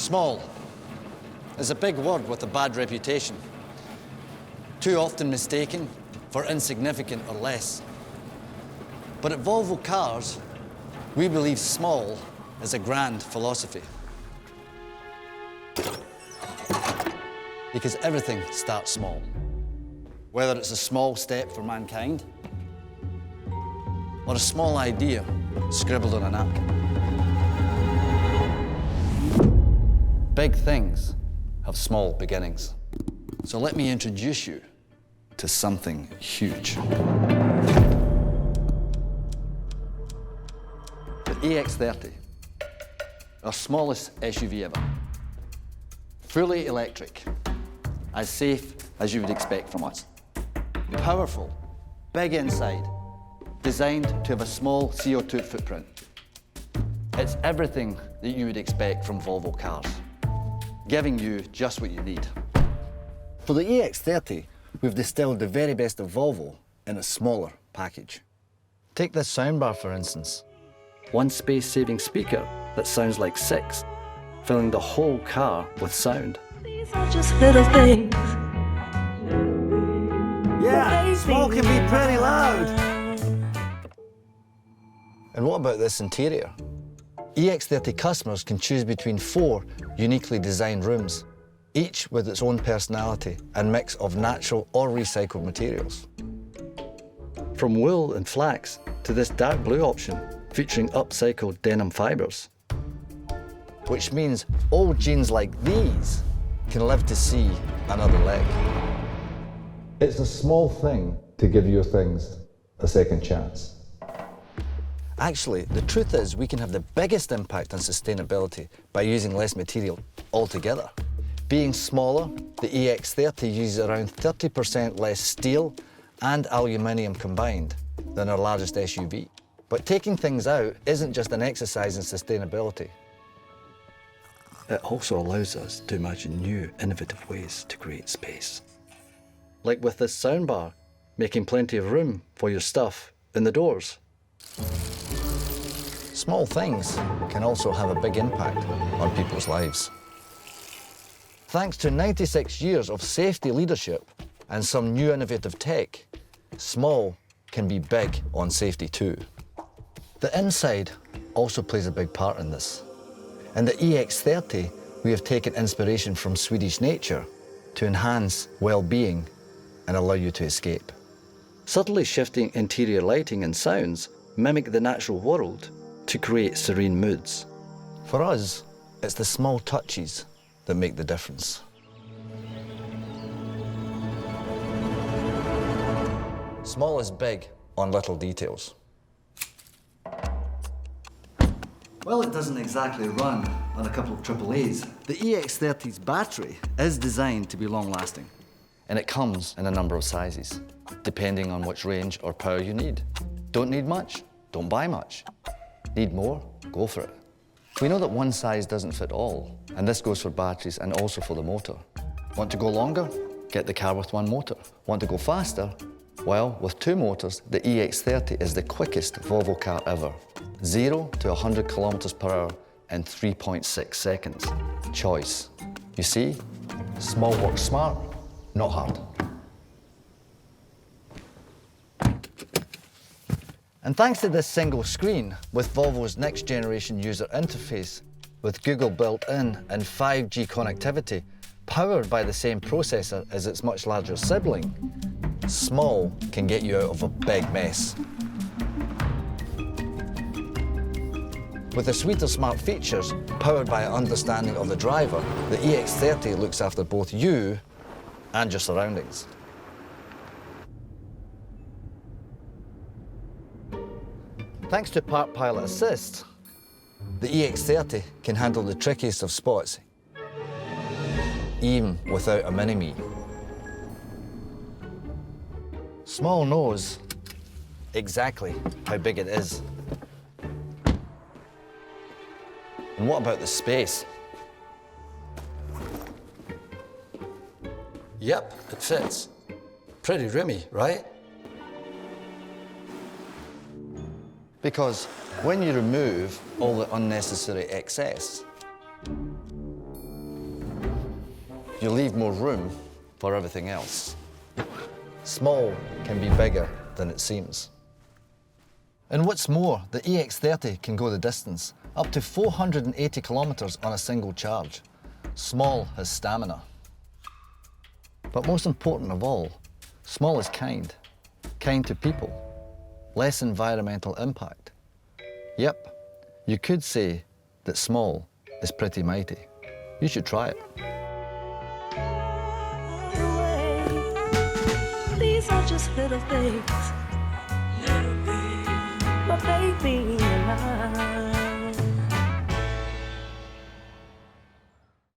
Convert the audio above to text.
Small is a big word with a bad reputation, too often mistaken for insignificant or less. But at Volvo Cars, we believe small is a grand philosophy. Because everything starts small. Whether it's a small step for mankind or a small idea scribbled on a napkin. Big things have small beginnings. So let me introduce you to something huge. The EX30, our smallest SUV ever. Fully electric, as safe as you would expect from us. Powerful, big inside, designed to have a small CO2 footprint. It's everything that you would expect from Volvo Cars, giving you just what you need. For the EX30, we've distilled the very best of Volvo in a smaller package. Take this soundbar, for instance. One space-saving speaker that sounds like 6, filling the whole car with sound. These are just little things. Yeah, small can be pretty loud. And what about this interior? EX30 customers can choose between 4 uniquely designed rooms, each with its own personality and mix of natural or recycled materials. From wool and flax to this dark blue option featuring upcycled denim fibres. Which means old jeans like these can live to see another leg. It's a small thing to give your things a second chance. Actually, the truth is we can have the biggest impact on sustainability by using less material altogether. Being smaller, the EX30 uses around 30% less steel and aluminium combined than our largest SUV. But taking things out isn't just an exercise in sustainability. It also allows us to imagine new, innovative ways to create space. Like with this soundbar, making plenty of room for your stuff in the doors. Small things can also have a big impact on people's lives. Thanks to 96 years of safety leadership and some new innovative tech, small can be big on safety too. The inside also plays a big part in this. In the EX30, we have taken inspiration from Swedish nature to enhance well-being and allow you to escape. Subtly shifting interior lighting and sounds mimic the natural world to create serene moods. For us, it's the small touches that make the difference. Small is big on little details. Well, it doesn't exactly run on a couple of AAAs. The EX30's battery is designed to be long-lasting, and it comes in a number of sizes, depending on which range or power you need. Don't need much? Don't buy much. Need more? Go for it. We know that one size doesn't fit all, and this goes for batteries and also for the motor. Want to go longer? Get the car with one motor. Want to go faster? Well, with 2 motors, the EX30 is the quickest Volvo car ever. 0 to 100 kilometers per hour in 3.6 seconds. Choice. You see, small works smart, not hard. And thanks to this single screen, with Volvo's next generation user interface, with Google built in and 5G connectivity, powered by the same processor as its much larger sibling, small can get you out of a big mess. With a suite of smart features, powered by an understanding of the driver, the EX30 looks after both you and your surroundings. Thanks to Park Pilot Assist, the EX30 can handle the trickiest of spots, even without a mini-me. Small knows exactly how big it is. And what about the space? Yep, it fits. Pretty roomy, right? Because when you remove all the unnecessary excess, you leave more room for everything else. Small can be bigger than it seems. And what's more, the EX30 can go the distance, up to 480 kilometers on a single charge. Small has stamina. But most important of all, small is kind. Kind to people. Less environmental impact. Yep, you could say that small is pretty mighty. You should try it. These are just little things. My baby and I.